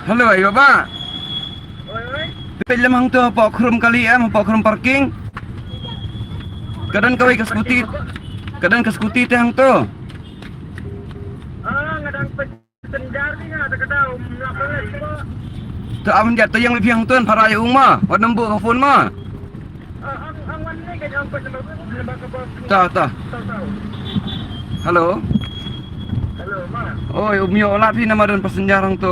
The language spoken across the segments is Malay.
Halo, ayo Bapak. Oi. Pipit lemang tu apa krum kali apa krum parking. Kadang kau ke skuti. Kadang ke skuti teh tu. Ngadang penjar ni ada kata melakukan itu. Tu awan jatuh yang lebih yang tuan para ayah umma. Wat nombor ke phone ma. Ang wan ni kaya ang lembaga bos. Tak. Halo. Halo, ma. Oh, mio olat pi nama dan pesenjarang tu.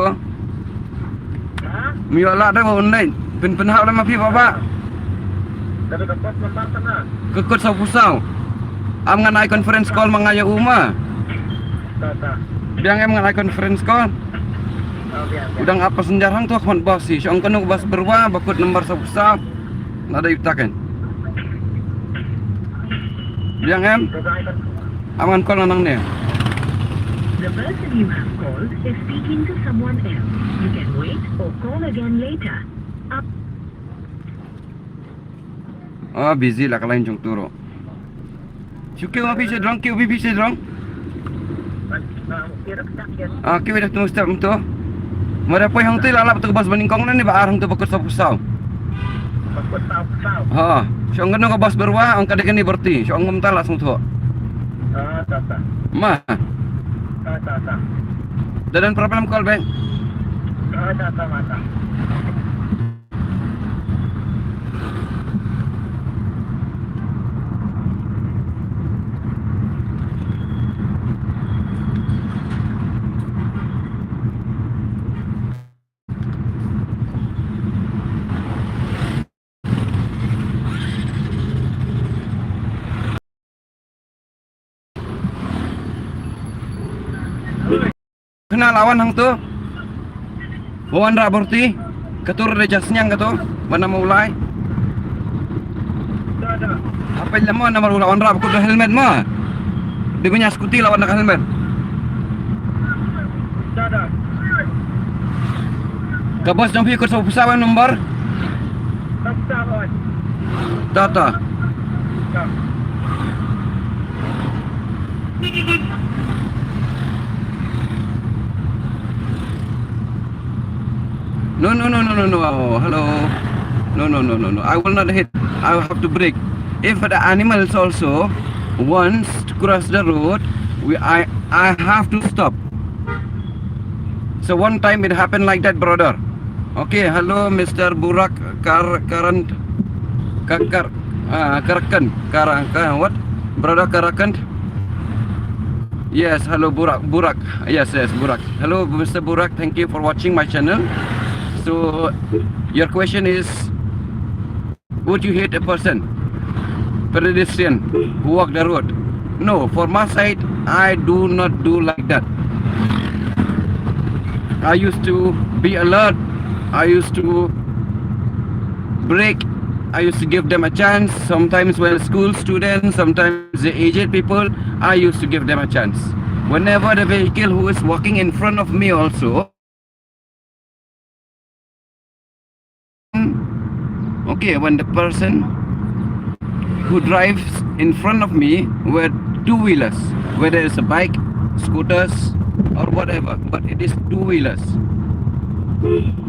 Ha? Mio olat dah online. Pen-penhak dah mapi Bapak. Dari dapat lembar sana. Kekut sau-pusau. Am nganai conference call mangaya umma. Tak. Biang em nganai conference call. Biar. Udang apa senjarang tu kawan bos si. Siang kanu bas berwa bakut nomor sau-pusau. Nada yutakan. Biang em aman call nang ni. The person you have called is speaking to someone else. You can wait or call again later. Busy lah kalau jong turo. Syukur api sedrong, kau bibi sedrong. Kau dah tunggu step tu. Mara poi hang tu lalap tu bas banding kong ni ba arang tu bakut sau-pusau. Bakut sau. Ha, siang kanu ka bas berwa ang kadek ni berti. Siang ngom talak sung tu. Tak. Ma, Tak. dan problem call bank. Tak, mata. Kenal lawan hang tu. Wawan ra berti. Ketur de jasnyang ka tu. Mana mulai. Tak. Apa lama nama lawan ra bakut helmet ma. Dia punya skuti lawan nak helmet. Tak. Ka bos jong pi ikut sau-pusau nomor. Tak. Tata. No. Hello. No. I will not hit. I will have to brake. If the animals also wants to cross the road, I have to stop. So one time it happened like that, brother. Okay, hello, Mr. Burak Karakan. What? Brother Karakan? Yes, hello Burak. Yes, Burak. Hello, Mr. Burak. Thank you for watching my channel. So, your question is, would you hit a person, pedestrian, who walk the road? No, for my side, I do not do like that. I used to be alert. I used to brake. I used to give them a chance. Sometimes when school students, sometimes the aged people, I used to give them a chance. Whenever the vehicle who is walking in front of me also, okay, when the person who drives in front of me with two-wheelers, whether it's a bike, scooters or whatever, but it is two-wheelers,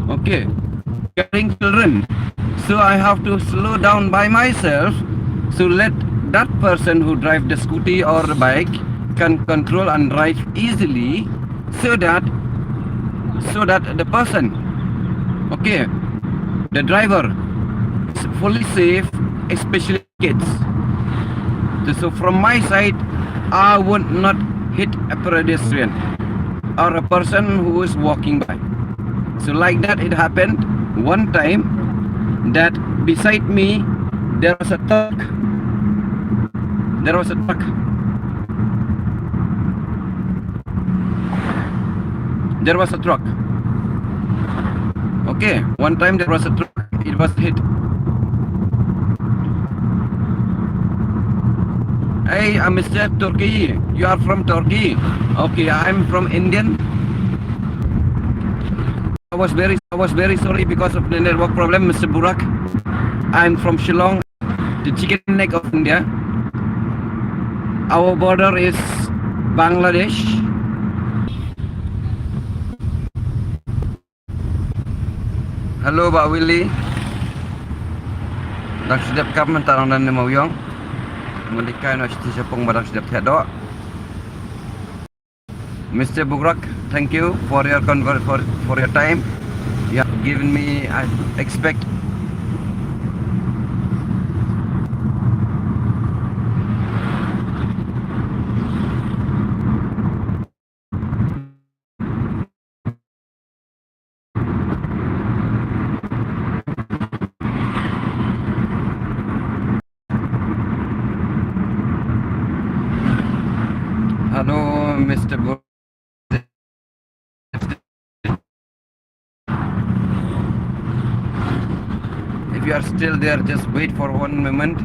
okay, carrying children, so I have to slow down by myself, so let that person who drive the scooty or the bike can control and drive easily, so that the person, okay, the driver is fully safe, especially kids. So from my side, I would not hit a pedestrian or a person who is walking by. So like that, it happened one time that beside me there was a truck. Okay, one time there was a truck. It was hit. Hey, Mr. Turkey. You are from Turkey. Okay, I'm from Indian. I was very sorry because of the network problem, Mr. Burak. I'm from Shillong, the chicken neck of India. Our border is Bangladesh. Halo Pak Willy. Dak sedap kap mentarang dan mau yong. Melikai no sepong badang sedap tiado. Mr. Bugrak, thank you for your for your time. You have given me, I expect. Hello, Mr. Bugrak. If you are still there, just wait for one moment.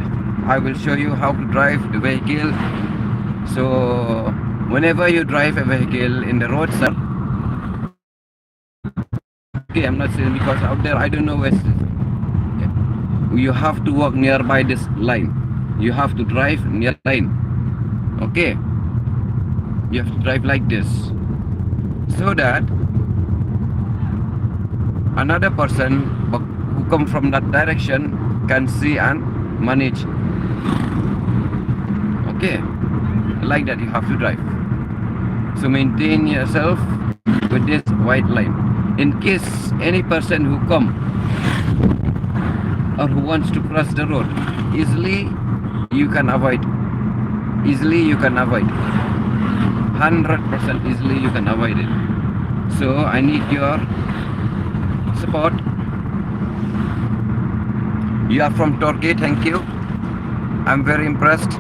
I will show you how to drive the vehicle. So, whenever you drive a vehicle in the road, sir, okay, I'm not saying because out there I don't know where. You have to walk nearby this line. You have to drive near line. Okay, you have to drive like this, so that another person who come from that direction can see and manage. Okay, like that you have to drive. So maintain yourself with this white line. In case any person who come or who wants to cross the road, easily you can avoid. Easily you can avoid. 100% easily you can avoid it. So I need your support. You are from Turkey, thank you. I'm very impressed.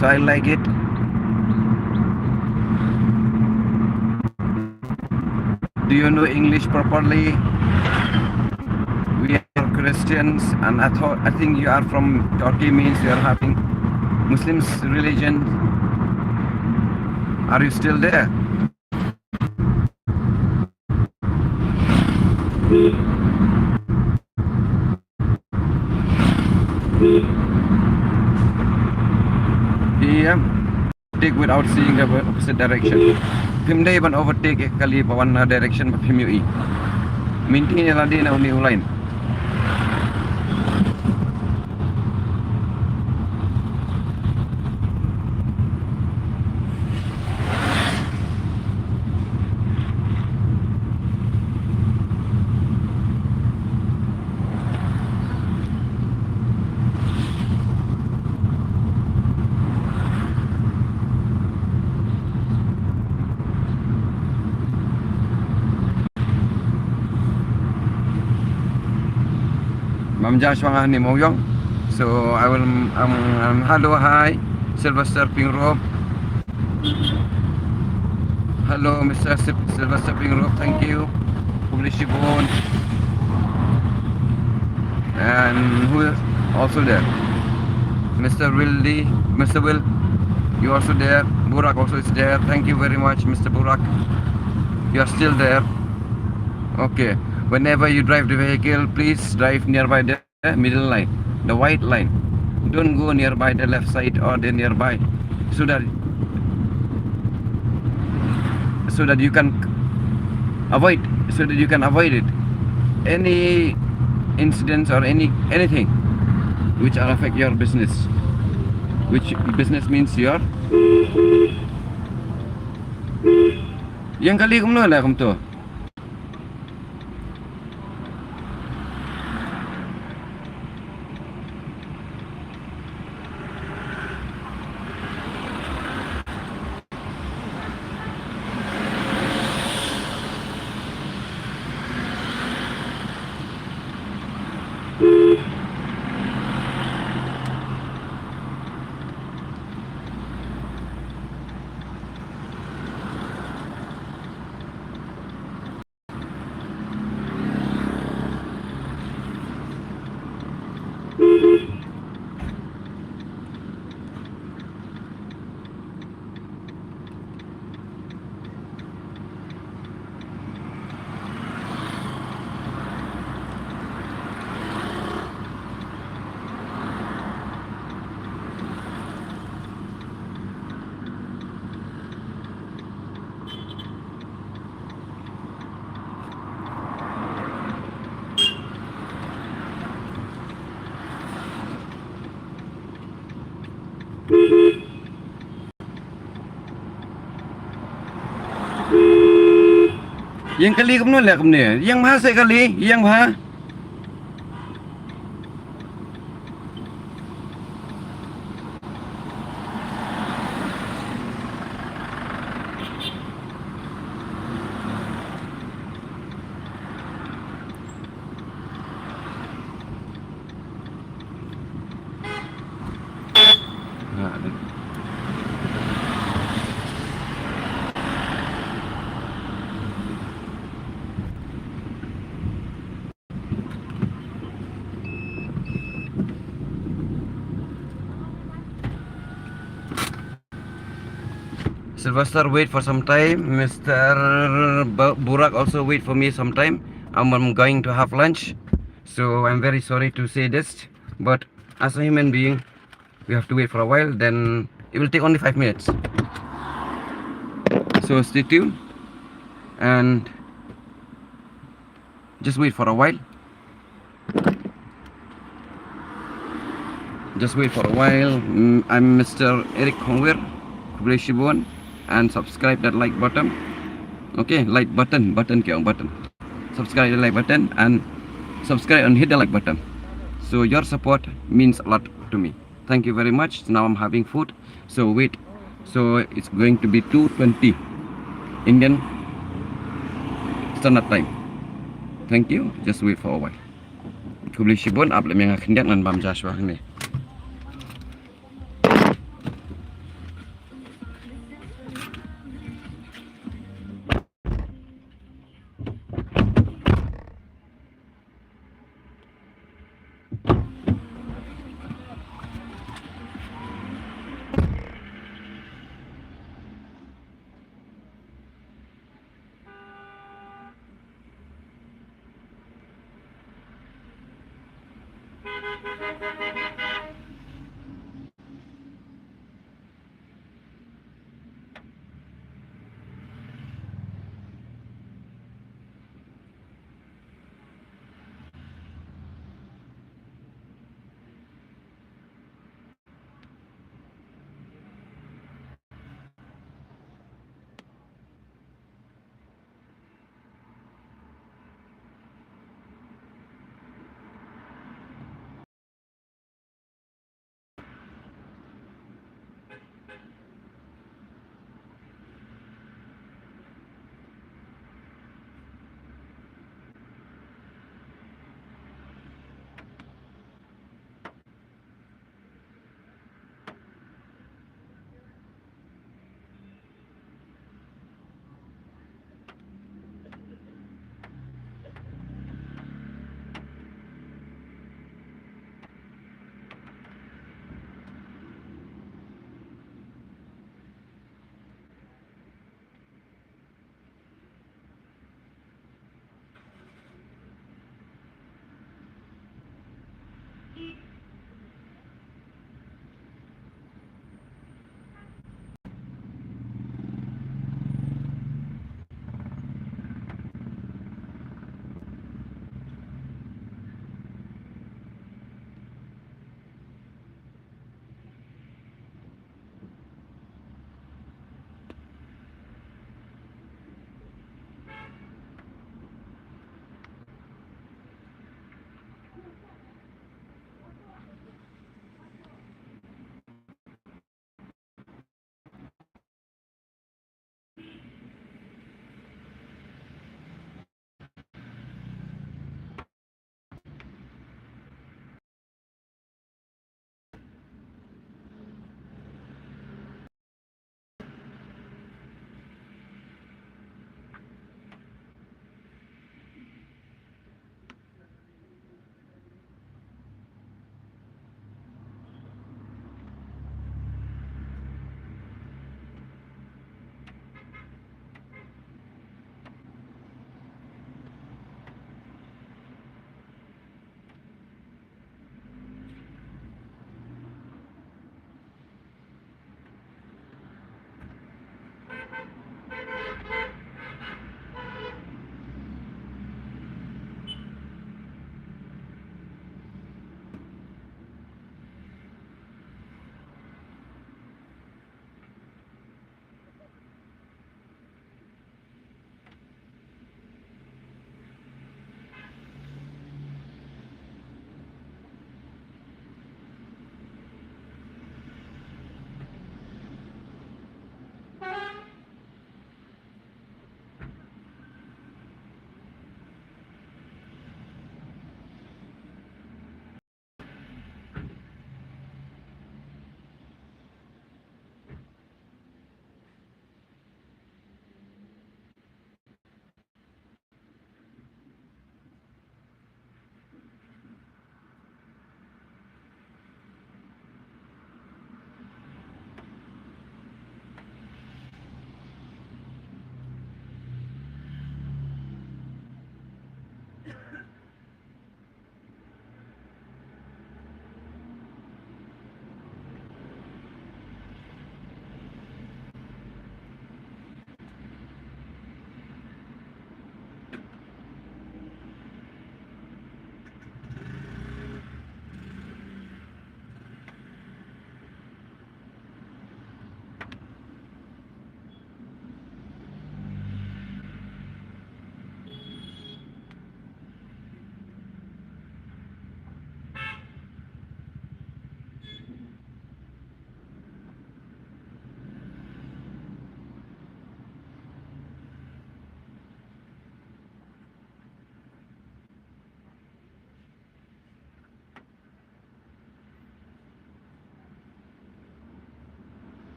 So I like it. Do you know English properly? We are Christians, and I think you are from Turkey, means you are having Muslims religion. Are you still there? Yeah, take without seeing the opposite direction. Pimday ban overtake kali pawan direction pa pimui. Maintain la din na new line. Mam Joshua ni Moyong. So I will hello, hi Sylvester Pingrove. Hello Mr. Sylvester Pingrove, thank you. Khublei Shibon. And who is also there? Mr. Wildy, Mr. Will, you also there. Burak also is there. Thank you very much, Mr. Burak. You are still there. Okay. Whenever you drive the vehicle, please drive nearby the middle line, the white line. Don't go nearby the left side or the nearby, so that you can avoid it. Any incidents or anything which will affect your business. Which business means your. Yang kali kumno lah kum tu. Yang kali kum nolak kum ni. Yang maha sekali, yang maha. Sylvester wait for some time. Mr. Burak also wait for me some time. I'm going to have lunch. So I'm very sorry to say this, but as a human being, we have to wait for a while. Then it will take only 5 minutes. So stay tuned and just wait for a while. Just wait for a while. I'm Mr. Errickhongwir, khublei and subscribe that like button. Okay, like button button. Subscribe the like button and subscribe and hit the like button. So your support means a lot to me. Thank you very much. Now I'm having food. So wait. So it's going to be 2:20 Indian Standard Time. Thank you. Just wait for a while. Khublei up le menga khendak nan bam Joshua ni.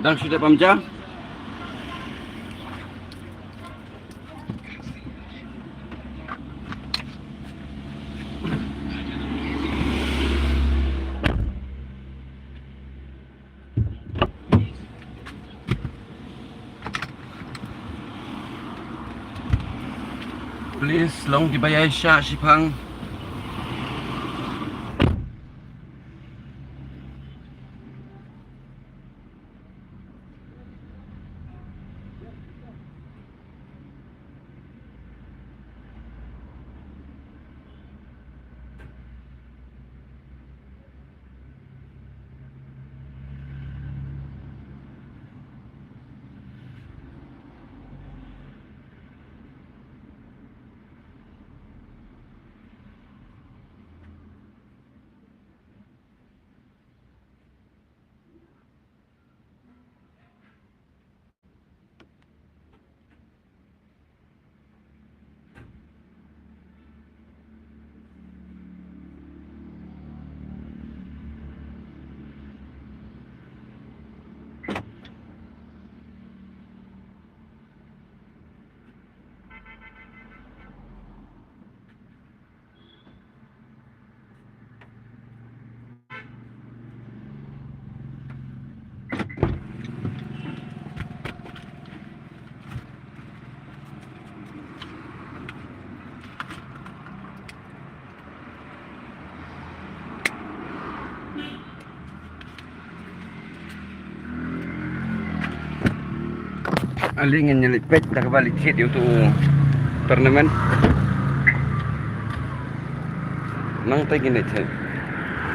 dangshu de pamja. Please long dibayai sya sipang. Ali ingin nyelipet dah balik kit untuk turnamen. Nang tay gini cek.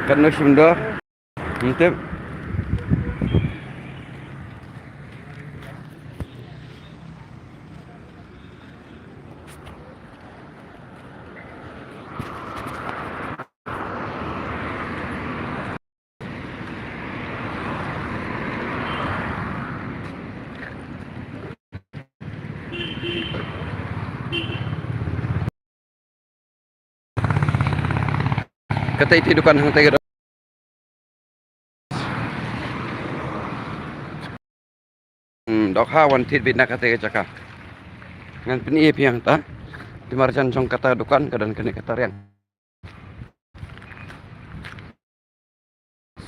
Kan musim dah, mantap. Kata itu dukan hang tay. Dok ha wan tit bit nak kata cakap. Ngan peni piang ta. Di marjan song kata dukan kadan kene kata riang.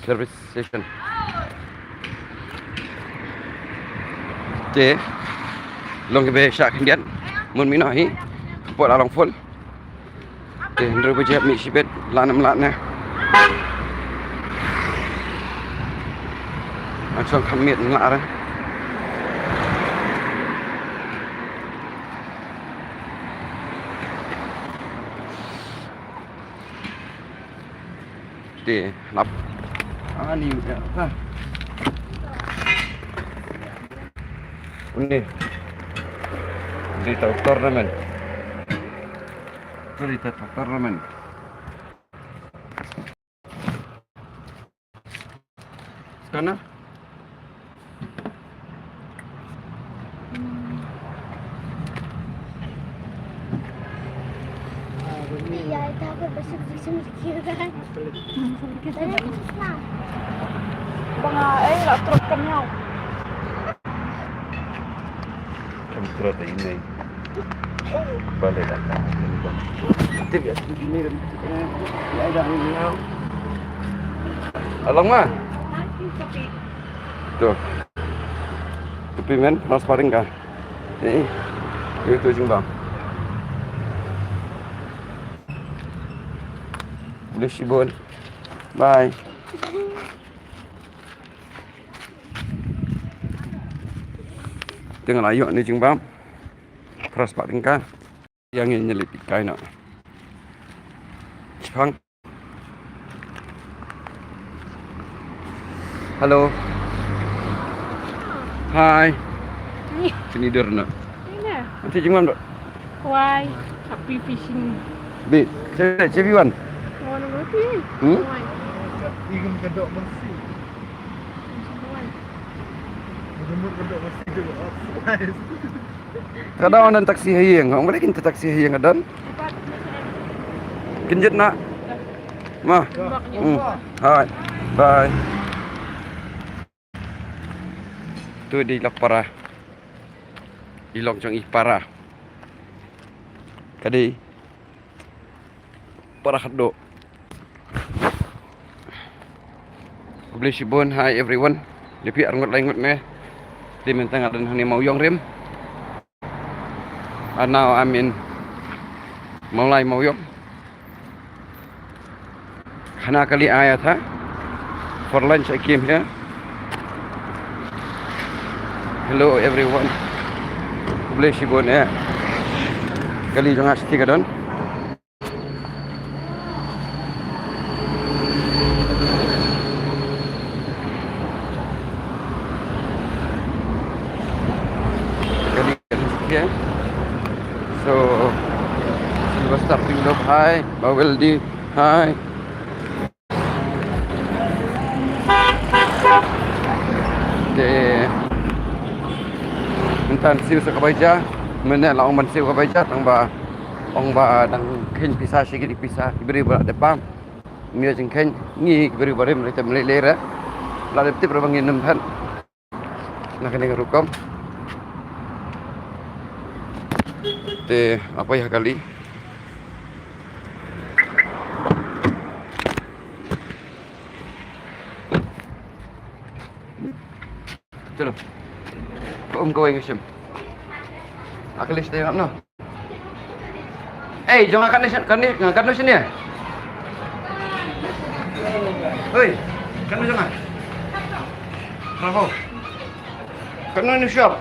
Service station. Cek. Long ke syak kendian. Mun minahi. Pot along full. Cek ndru bejap mi sibet lanam latna. Langsung khamit ngak dah. Di lap. Ni apa? Ini. Di turnamen. Di turnamen. Sana? Ya, itu aku bersih-bersih kan. Bang, lah truk kanyang. Kamu terus ini. Balik dah. Nanti biar begini dan ya dah ini. Alang mah. Tuh. Tepi men, mas paring kah? Ini. Itu jumbang. Boleh sibun. Bye. Tengah layuk ni jumbang. Keras paring kah? Yang ini nyelip ikai nak. Cipang. Halo. Hai. Sini dur nak. Ini. Nanti jumbang tak? Why? Happy fishing. Bit. Saya cebiwan. Mana berarti? Ingin kedok bersih. Berjemur kedok bersih juga. Kadang orang taksi hiang, orang boleh kita taksi hiang kadang. Kenjut nak. Mah. Hai. Bye. itu di lapara. Ilok jong ipara. Kadi para khaddo. Khublei shibun, hi everyone. Lepi arngot laingot me. Di mentang adan hani mauyong rim. And now I'm in Maulai Mauyong. Hana kali ayat ha. For lunch I came here. Hello everyone. Khublei shibun ya. Kali jong asti kadon. Kali ya. So silver starting look hi. Baweldi hi. Okay. Mentan siu sakabaja. Mana lah orang siu kabaja tang ba ong ba dang ken pisah sikit pisah beri berat depan. Mia jeng ken ni beri bare mereka melelera. La depti berbangin nemhan. Nak kena rukom. Te apa ya kali? Chalo. Kau yang isim. Akalis tayo no. Eh, jangan kan sini ya. Oi, kan jangan. Bravo. Kan ini shop.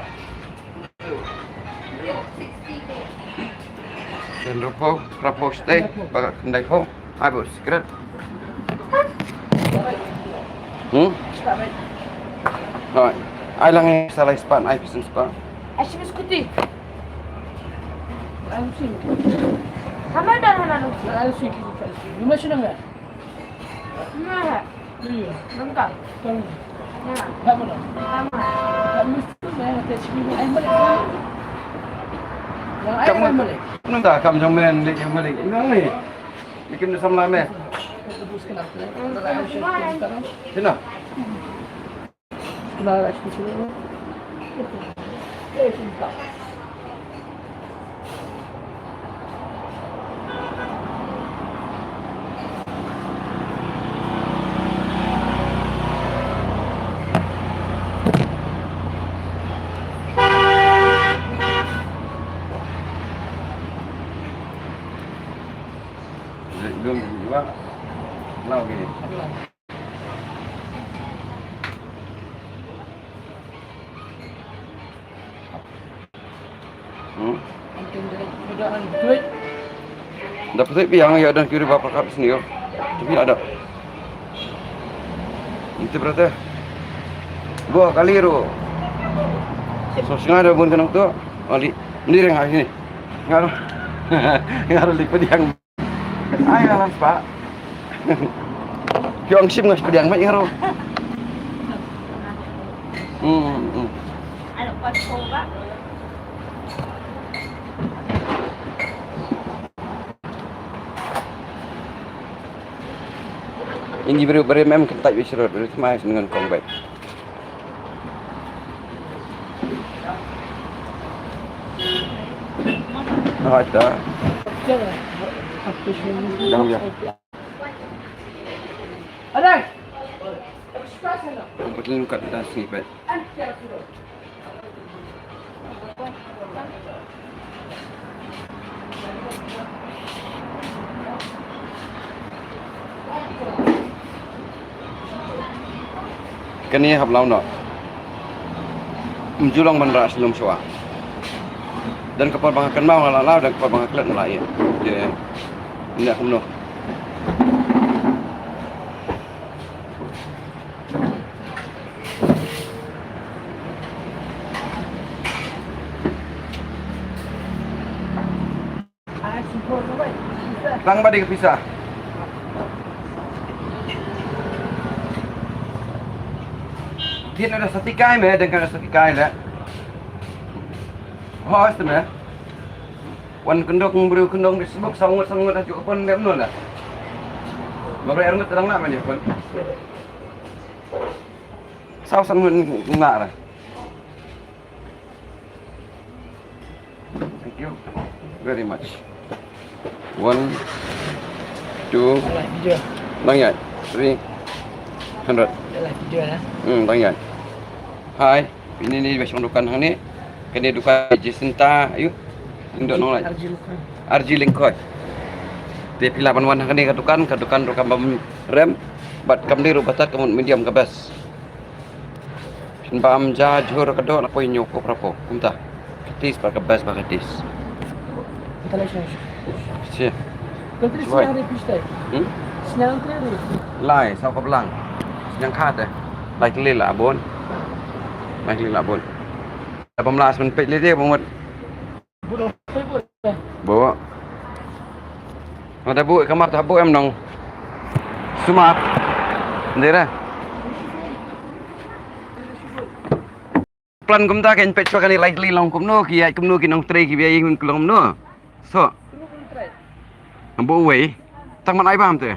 Dan rapo stay, baga kendai ho. Habis, keren. Rồi, ai lang salah span, ai pesen span. Asyik skuti. Asyik. Sama dah nak nak. Asyik. Lima sudah enggak? Enggak. Iya. Lengkap. Ya. Tak boleh. Sama. Kami sudah ada semua ayam balik. Yang ayam balik. Nunda kam jong men dik yang balik. Ini ni. Bikin sama lama. Teruskan apa? Sini. Sudah asyik sudah. Sudah. Belum juga. Lau gini. Dapat yang ya dan kiri bapak kap sini yo. Tapi ada. Itu berarti. Gua kali ro. So singa ada pun kenang tu. Ali, ni reng hari ni. Ngaruh. Ngaruh lipat yang. Ay lah pak. Kiong sim ngas pediang mak ngaruh. Ada pas coba. Ini beri mem ketat bicara beri semai dengan kongbai. Ada. Jangan biar. Ada. Betul kat dah snippet. Kini hab lau no. Menjulang bandara sebelum syua. Dan kapal bangkakan mau lalau dan kapal bangkakan lain. Dia tidak kumno. Lang ba di kepisah? Dia ada satikai me dengan satikai le. Oh, itu me. Wan kendong beri kendong di sebab sangat ajuk pun dia benar lah. Bapak erungut terang nak mana pun. Sao sangat nak lah. you very much. 1, 2, Live video. Tanya 300. Live video lah. Tanya. Hai, ini ni besok dukan hang ni. Kene dukan Jacinta, ayo. Indok nong lai. RG Lingkoi. Dia pilih pan-wan hang ni kadukan rokam bam rem. Bat kam ni rubatat kamun medium ke best. Bam ja jur kadok nak poin nyoko prapo. Kumta. Ketis par ke best ba ketis. Kita lihat sini. Si. Kau tadi sinar ni pistai. Sinar ni. Lai sau ka belang. Yang khat eh. Lai kelil lah abon. Lai kelil lah abon. Dah pemlas men pet dia bomot. Bodoh. Bawa. Ada bu kamar tak bu em nong. Sumat. Ndera. Plan kum ta ken pet so kan likely long kum no ki ai kum no ki nong tre ki bi ai kum no. So. Ambo we. Tang man ai bam tu.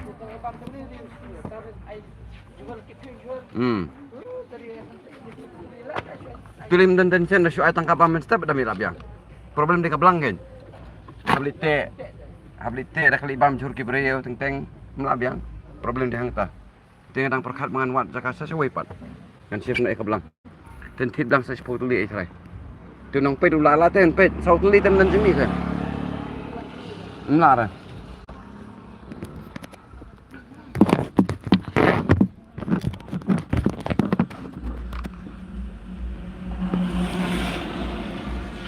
Tulim dan sen syu ai tangkap am step dah mirap yang. Problem di kablang kan. Hablite dah kali bam jur ki breu teng melap yang. Problem di hang ta. Teng dang perkhat mangan wat jakasa se wepat. Kan siap nak kablang. Ten tit blang sa sepuluh tuli ai trai. Tu nong pe du la la ten pe sau tuli ten dan jemi kan. Mlara.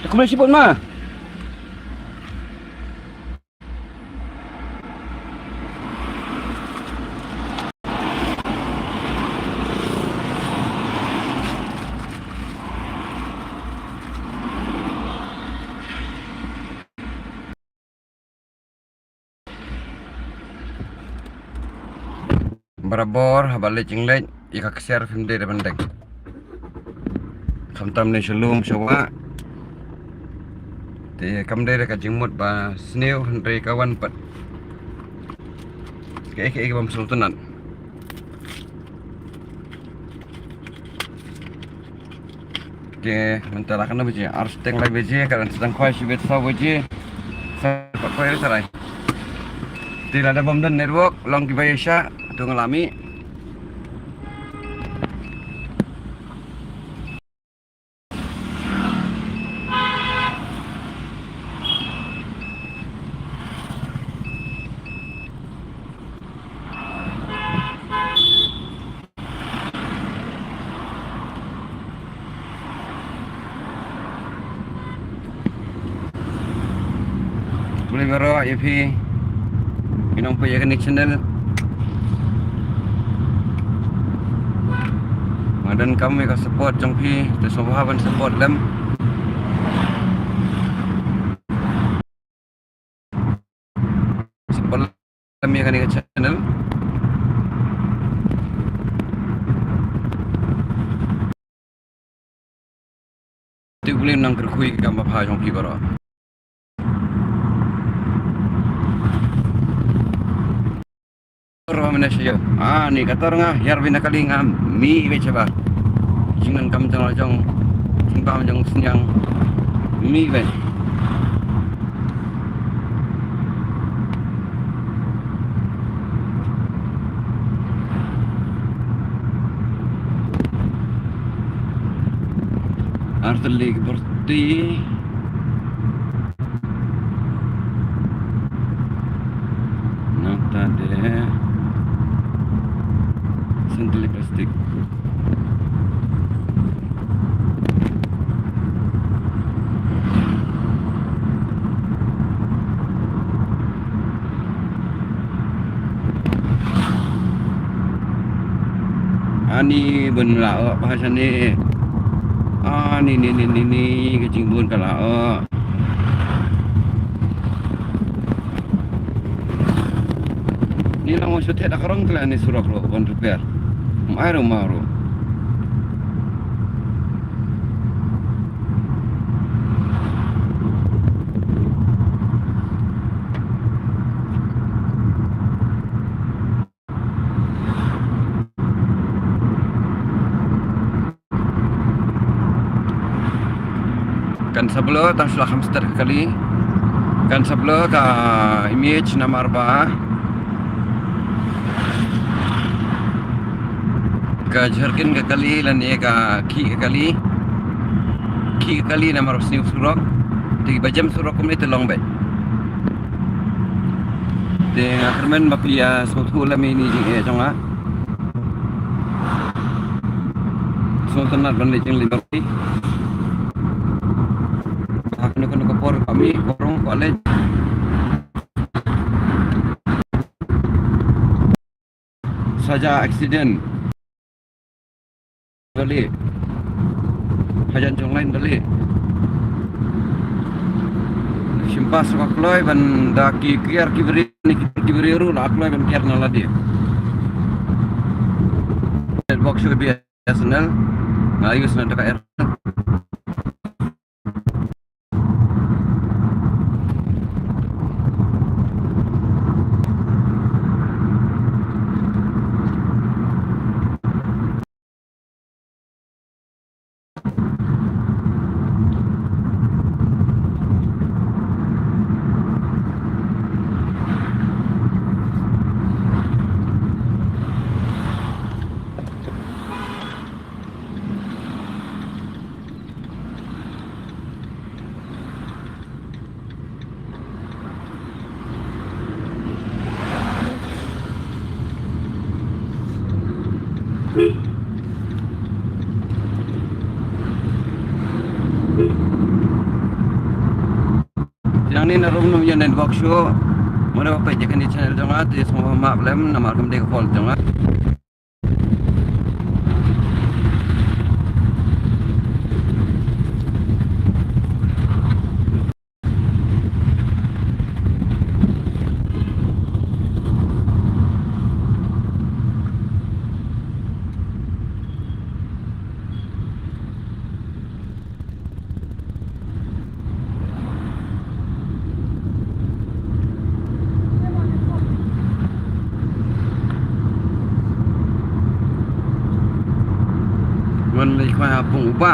Aku boleh sibuk mah. Barabor habalik jinglek ika keser film dia bandeng. Kamtam ni shalom syawa. Thì cầm đây là cả chừng một và snail đây cả one bật cái bom số tuần nặng cái mình ta lakukan apa je harus teng lagi je karena sedang kau sibet sawo je saya kau ini sarai tidak ada bom dan network long kibayasha tu ngalami khublei baroh IP inong punya channel dan kami ka support trong phi tu sobaban support lem support kami ka ni channel tu boleh nang kerkhui ka mapha trong phi baroh mana siya ni kata orang yar bina kali ngam mi be coba jingan kam jang jang simpam jang senyang mi be arteli seperti nota deh sendiri plastik ani ben la bahasa ni ni kecing bun kala ni lang mo shoot ada karong kala ni surak lo kon repair maru kan sebelum tang sulah hamster kali Kan sebelah ka image nomor 4 ka jharkin ka kali lan ye ka ki ka kali nomor sini surok 3 jam surok kumni telong bet de ngakermen maplia sotu lami ni jing jonga sotu nat ban le jing liberty kena kapor kami korong college saja accident balik hajan jong lain balik simpas ko kloy ban da ki kiar ki beri ru la kloy ban kiar nala dia box should be SNL ngayus na ka air yang ni na room yang network show mana apa je kan di channel jonga tu semua mak lem nama kem de call jongaมันเลยควายปุ่งป้า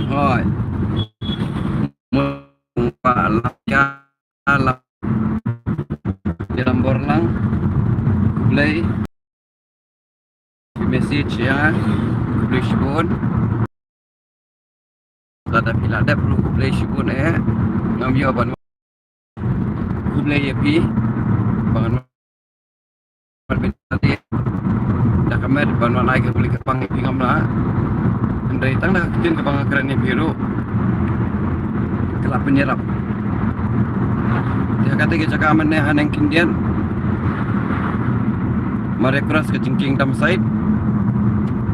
โอ้ยมึงป้าลับยาลับdi lambor lang khublei message ya khublei shibun ada pila ada perlu khublei shibun ngambil ban khublei yepi bangan tadi dah kamer ban naik ke beli kepang pingam lah andai tang dah kecil kepang kerennya biru kelap penyerap dia kata kita cakap mana haneng kindian mari keras ke cingking tam side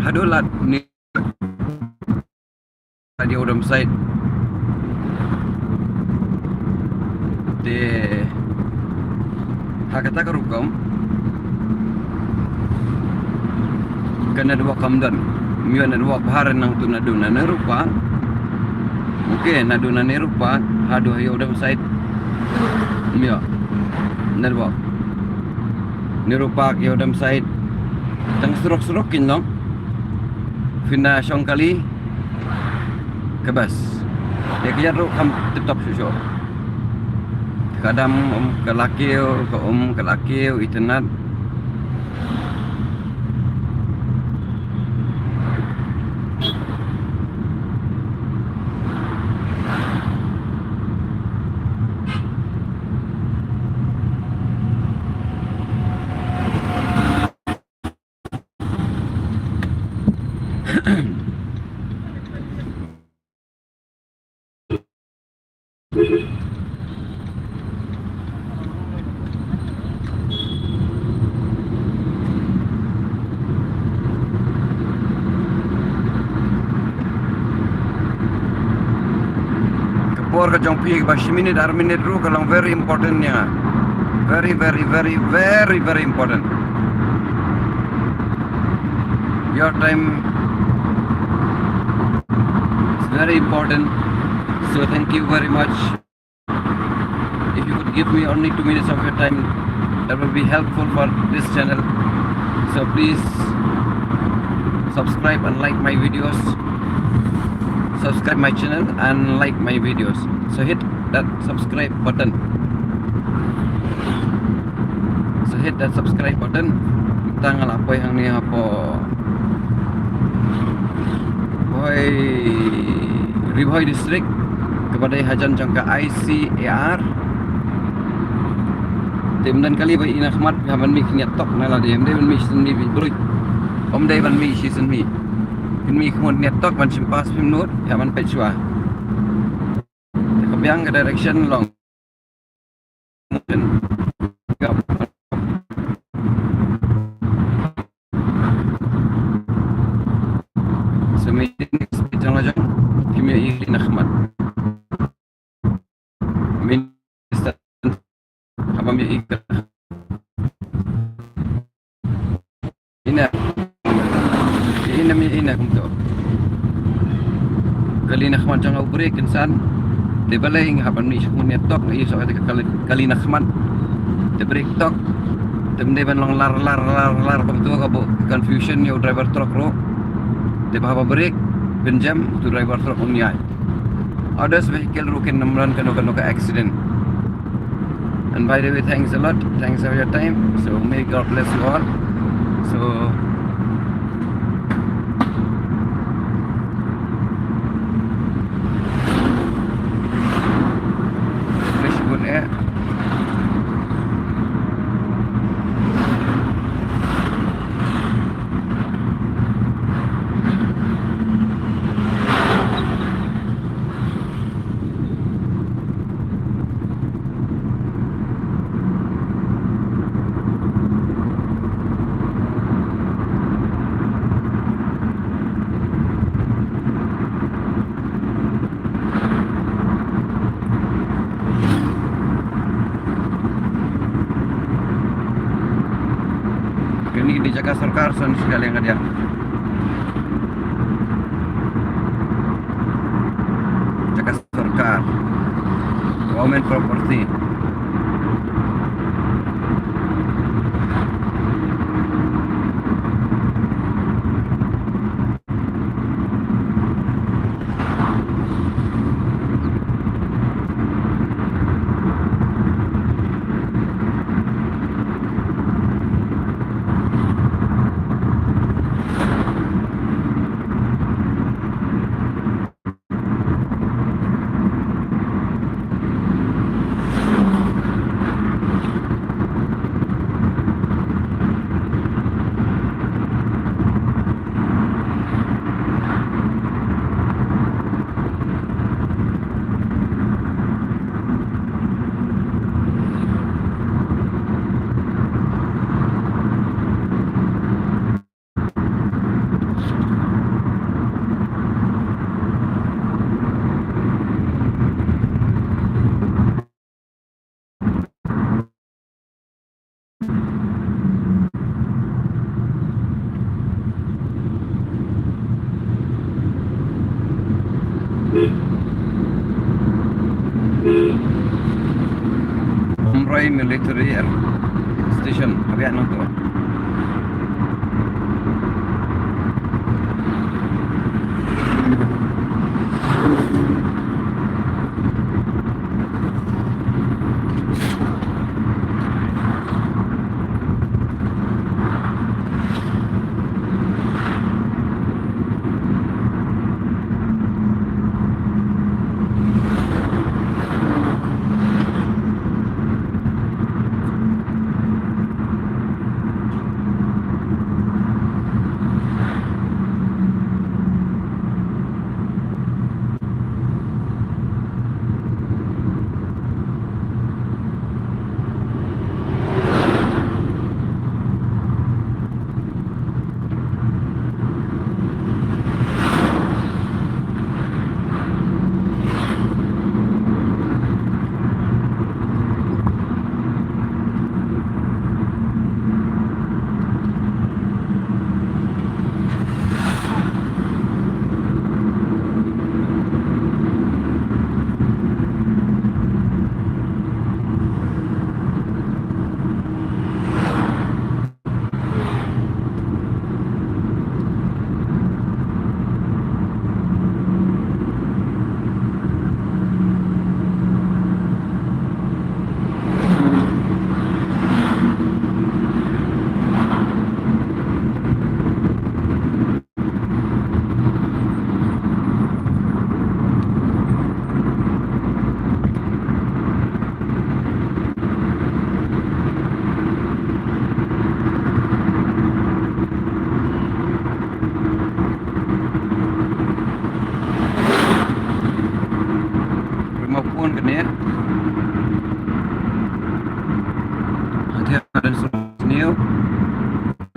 hadulat ni dia udam side de hakata karukam kena dua kamdan mian dua bahar nang tu naduna nerupa okey naduna nerupa hadu ya udam side mia nerwa nerupa ya udam side tang surok-surokin no fina syong kali kebas dia kerja ru kam tetap susah kadang kelakil ke kelakil internet Kepor ke jong pi ba minit ar minit ru kalau very important nya very important your time is very important, so thank you very much. If you could give me only 2 minutes of your time, that will be helpful for this channel. So please subscribe and like my videos, subscribe my channel and like my videos. So hit that subscribe button. So hit that subscribe button. Kita ngalapoy hang niya po. Boy Riboy District kepada hajan jangka ICAR. Tim dan kali bay inakmat haban mi knyat tok nala dem day ban mi season mi bruj. Om day ban mi season mi. Kin mi khmon net tok ban simpas minut haban pechwa. Kebyang ke direction long. Semedin jangan aja kimia ini nakmat. Minister apa mi ikut. Ina kumto. Kali nakmat jangan break insan. Di balay nga hapan mi siya kunya tok ngayon sa kali nakmat. Di break tok. Temde ban long lar kumto ka po confusion yung driver truck ro. Di ba break benjam to driver truck unyay. Others vehicle ro kin namran kano ka accident. And by the way, thanks a lot. Thanks for your time. So may God bless you all. So fresh good air. Ini dijaga sarkar san sekali yang ada. Jaga sarkar. Women property. Umroy Military Air Station, habis nonton.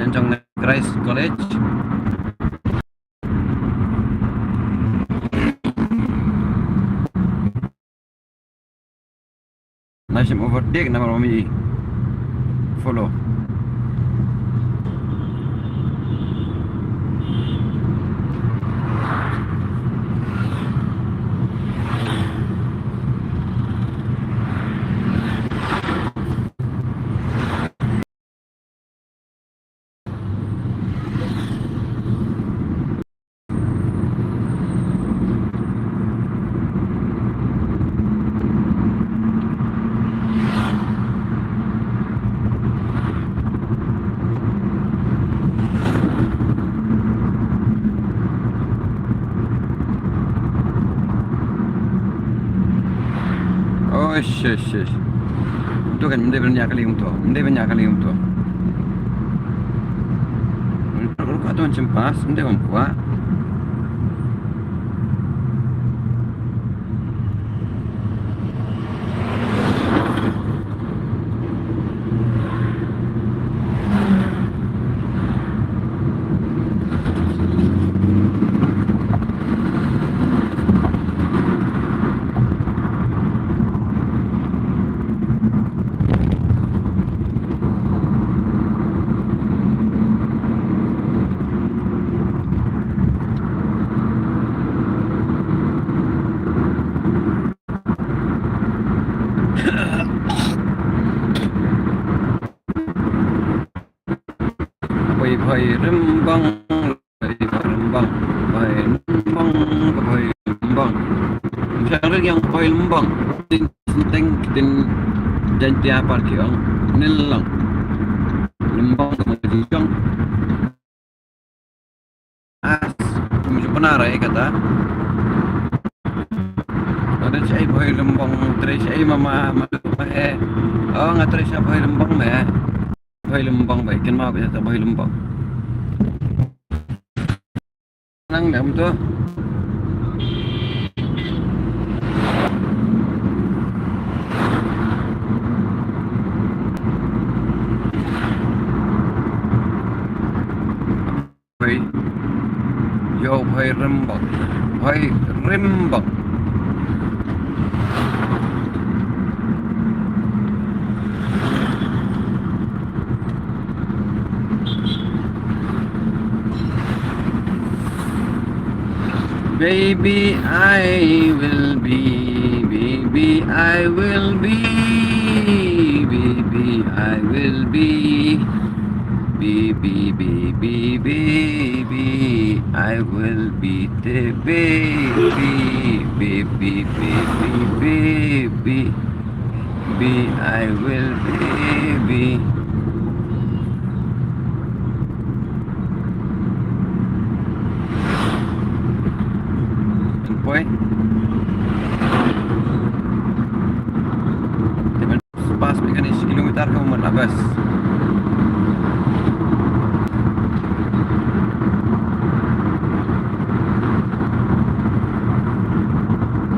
Tanjung Christ College. Nasim overtake nama Romi follow. Oh, shush. Itu kan mendai banyak kali untuk. Kalau kau tu macam pas, mendai orang kuat. Bhai rembang, misalnya yang bhai rembang, tentang janji apa kiang, nilang, rembang kemudian as, macam benar kata. Ada saya bhai rembang, terus saya mama oh nggak terus saya bhai rembang bhai rembang baik, kenapa kita bhai rembang? Nang dalam tu. Bhai rembang. Baby, I will be. Baby, I will be. Baby, I will be. Baby, baby, baby, I will be the baby. Baby, baby, baby, baby, I will baby. Boy, pas mekanis kilometer kamu menabas.